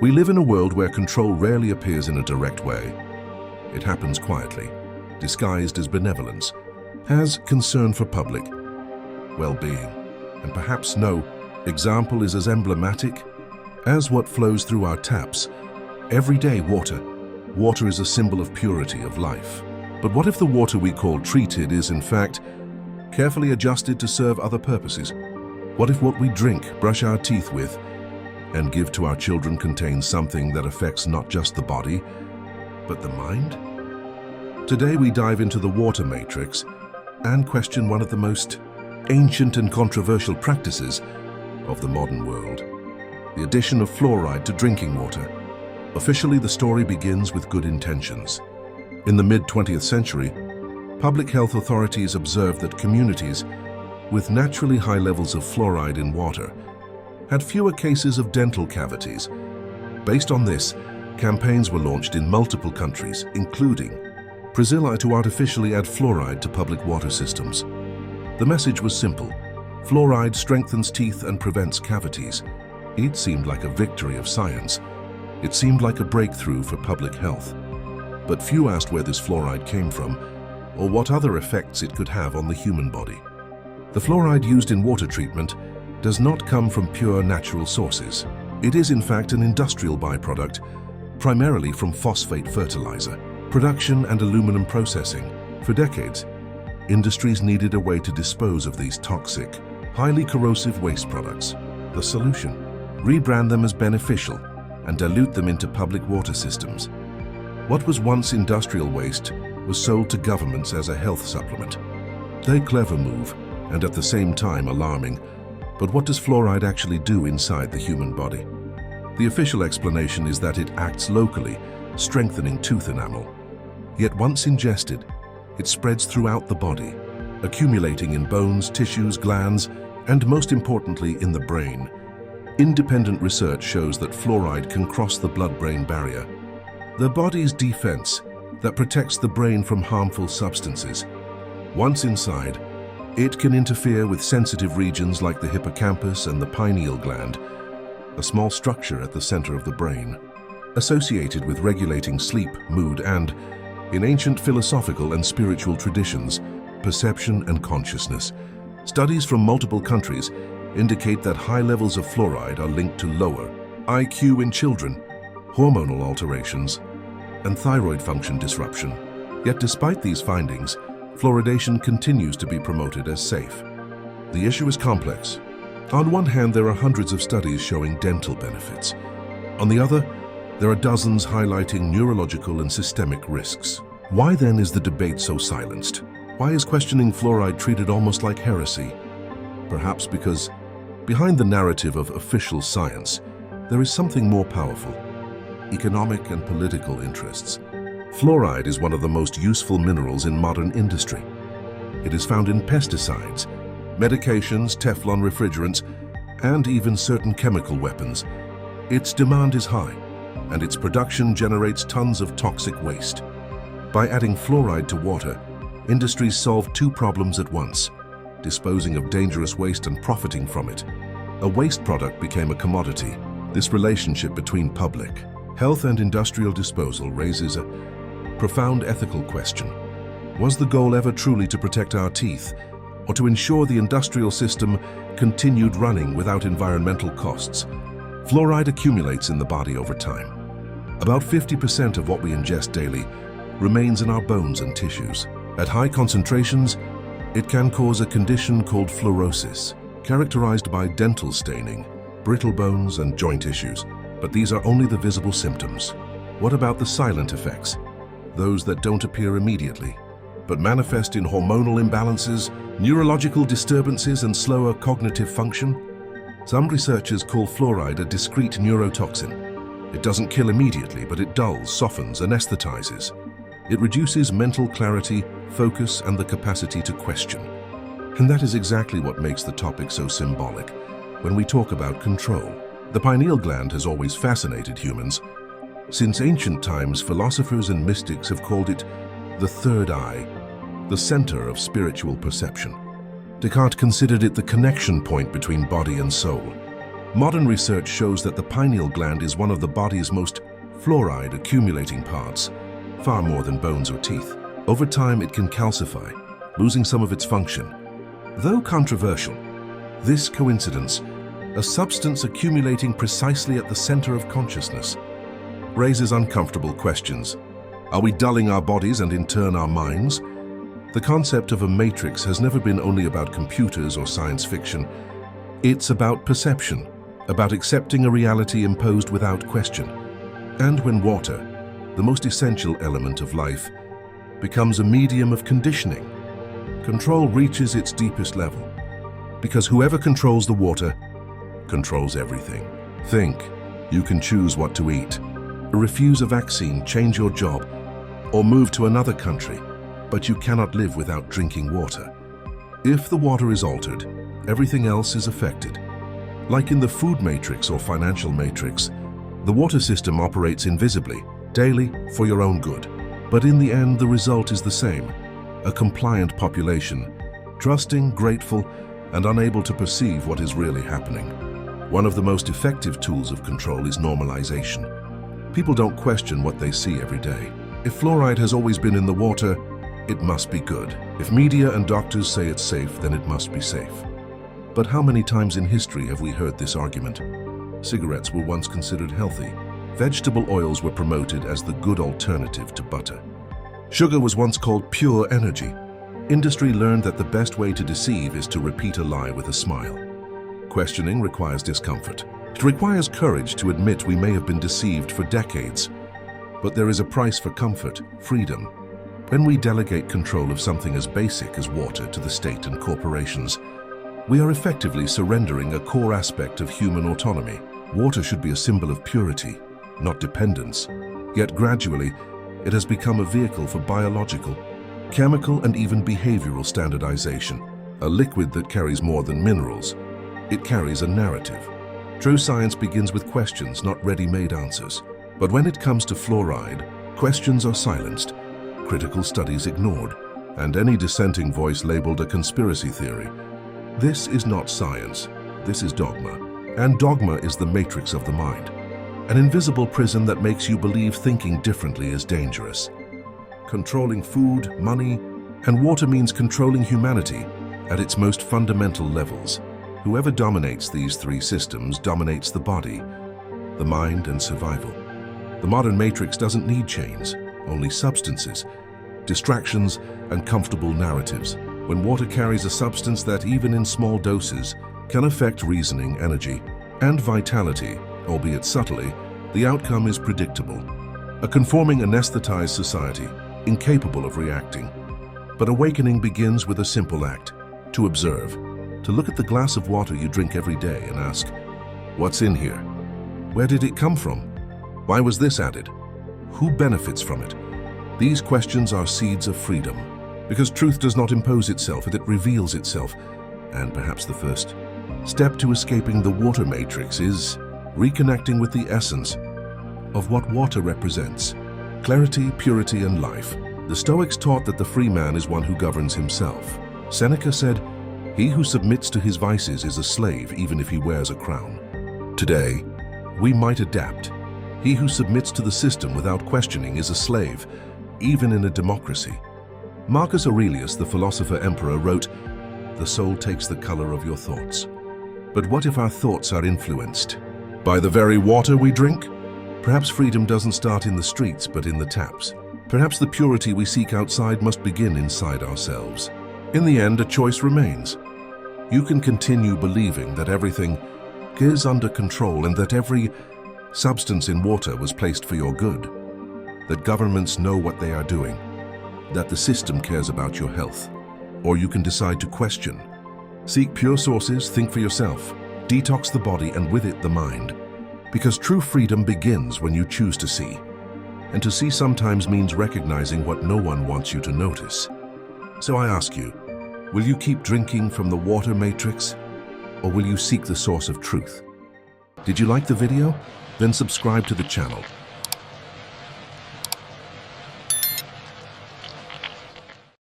We live in a world where control rarely appears in a direct way. It happens quietly, disguised as benevolence, as concern for public well-being, and perhaps no example is as emblematic as what flows through our taps. Everyday water. Water is a symbol of purity, of life. But what if the water we call treated is, in fact, carefully adjusted to serve other purposes? What if what we drink, brush our teeth with, and give to our children contains something that affects not just the body, but the mind? Today we dive into the water matrix and question one of the most ancient and controversial practices of the modern world: the addition of fluoride to drinking water. Officially, the story begins with good intentions. In the mid-20th century, public health authorities observed that communities with naturally high levels of fluoride in water had fewer cases of dental cavities. Based on this, campaigns were launched in multiple countries, including Brazil, to artificially add fluoride to public water systems. The message was simple: fluoride strengthens teeth and prevents cavities. It seemed like a victory of science. It seemed like a breakthrough for public health. But few asked where this fluoride came from, or what other effects it could have on the human body. The fluoride used in water treatment does not come from pure natural sources. It is in fact an industrial byproduct, primarily from phosphate fertilizer production and aluminum processing. For decades, industries needed a way to dispose of these toxic, highly corrosive waste products. The solution: rebrand them as beneficial and dilute them into public water systems. What was once industrial waste was sold to governments as a health supplement. A clever move, and at the same time alarming. But what does fluoride actually do inside the human body? The official explanation is that it acts locally, strengthening tooth enamel. Yet once ingested, it spreads throughout the body, accumulating in bones, tissues, glands, and most importantly, in the brain. Independent research shows that fluoride can cross the blood-brain barrier, the body's defense that protects the brain from harmful substances. Once inside, it can interfere with sensitive regions like the hippocampus and the pineal gland, a small structure at the center of the brain, associated with regulating sleep, mood, and, in ancient philosophical and spiritual traditions, perception and consciousness. Studies from multiple countries indicate that high levels of fluoride are linked to lower IQ in children, hormonal alterations, and thyroid function disruption. Yet despite these findings, fluoridation continues to be promoted as safe. The issue is complex. On one hand, there are hundreds of studies showing dental benefits. On the other, there are dozens highlighting neurological and systemic risks. Why then is the debate so silenced? Why is questioning fluoride treated almost like heresy? Perhaps because behind the narrative of official science, there is something more powerful: economic and political interests. Fluoride is one of the most useful minerals in modern industry. It is found in pesticides, medications, Teflon refrigerants, and even certain chemical weapons. Its demand is high, and its production generates tons of toxic waste. By adding fluoride to water, industries solve two problems at once: disposing of dangerous waste and profiting from it. A waste product became a commodity. This relationship between public health and industrial disposal raises a profound ethical question. Was the goal ever truly to protect our teeth, or to ensure the industrial system continued running without environmental costs? Fluoride accumulates in the body over time. About 50% of what we ingest daily remains in our bones and tissues. At high concentrations, it can cause a condition called fluorosis, characterized by dental staining, brittle bones, and joint issues. But these are only the visible symptoms. What about the silent effects? Those that don't appear immediately, but manifest in hormonal imbalances, neurological disturbances, and slower cognitive function? Some researchers call fluoride a discrete neurotoxin. It doesn't kill immediately, but it dulls, softens, anesthetizes. It reduces mental clarity, focus, and the capacity to question. And that is exactly what makes the topic so symbolic when we talk about control. The pineal gland has always fascinated humans. Since ancient times, philosophers and mystics have called it the third eye, the center of spiritual perception. Descartes considered it the connection point between body and soul. Modern research shows that the pineal gland is one of the body's most fluoride accumulating parts, far more than bones or teeth. Over time, it can calcify, losing some of its function. Though controversial, this coincidence, a substance accumulating precisely at the center of consciousness, raises uncomfortable questions. Are we dulling our bodies and in turn our minds? The concept of a matrix has never been only about computers or science fiction. It's about perception, about accepting a reality imposed without question. And when water, the most essential element of life, becomes a medium of conditioning, control reaches its deepest level. Because whoever controls the water controls everything. Think, you can choose what to eat, refuse a vaccine, change your job, or move to another country, but you cannot live without drinking water. If the water is altered, everything else is affected. Like in the food matrix or financial matrix, the water system operates invisibly, daily, for your own good. But in the end, the result is the same: a compliant population, trusting, grateful, and unable to perceive what is really happening. One of the most effective tools of control is normalization. People don't question what they see every day. If fluoride has always been in the water, it must be good. If media and doctors say it's safe, then it must be safe. But how many times in history have we heard this argument? Cigarettes were once considered healthy. Vegetable oils were promoted as the good alternative to butter. Sugar was once called pure energy. Industry learned that the best way to deceive is to repeat a lie with a smile. Questioning requires discomfort. It requires courage to admit we may have been deceived for decades. But there is a price for comfort, freedom. When we delegate control of something as basic as water to the state and corporations, we are effectively surrendering a core aspect of human autonomy. Water should be a symbol of purity, not dependence. Yet gradually, it has become a vehicle for biological, chemical, and even behavioral standardization. A liquid that carries more than minerals. It carries a narrative. True science begins with questions, not ready-made answers. But when it comes to fluoride, questions are silenced, critical studies ignored, and any dissenting voice labeled a conspiracy theory. This is not science, this is dogma. And dogma is the matrix of the mind. An invisible prison that makes you believe thinking differently is dangerous. Controlling food, money, and water means controlling humanity at its most fundamental levels. Whoever dominates these three systems dominates the body, the mind, and survival. The modern matrix doesn't need chains, only substances, distractions, and comfortable narratives. When water carries a substance that, even in small doses, can affect reasoning, energy, and vitality, albeit subtly, the outcome is predictable. A conforming, anesthetized society, incapable of reacting. But awakening begins with a simple act: to observe, to look at the glass of water you drink every day and ask, what's in here? Where did it come from? Why was this added? Who benefits from it? These questions are seeds of freedom, because truth does not impose itself, it reveals itself. And perhaps the first step to escaping the water matrix is reconnecting with the essence of what water represents: clarity, purity, and life. The Stoics taught that the free man is one who governs himself. Seneca said, "He who submits to his vices is a slave, even if he wears a crown." Today, we might adapt. He who submits to the system without questioning is a slave, even in a democracy. Marcus Aurelius, the philosopher-emperor, wrote, "The soul takes the color of your thoughts." But what if our thoughts are influenced by the very water we drink? Perhaps freedom doesn't start in the streets, but in the taps. Perhaps the purity we seek outside must begin inside ourselves. In the end, a choice remains. You can continue believing that everything is under control and that every substance in water was placed for your good, that governments know what they are doing, that the system cares about your health. Or you can decide to question. Seek pure sources, think for yourself, detox the body and with it the mind. Because true freedom begins when you choose to see. And to see sometimes means recognizing what no one wants you to notice. So I ask you, will you keep drinking from the water matrix, or will you seek the source of truth? Did you like the video? Then subscribe to the channel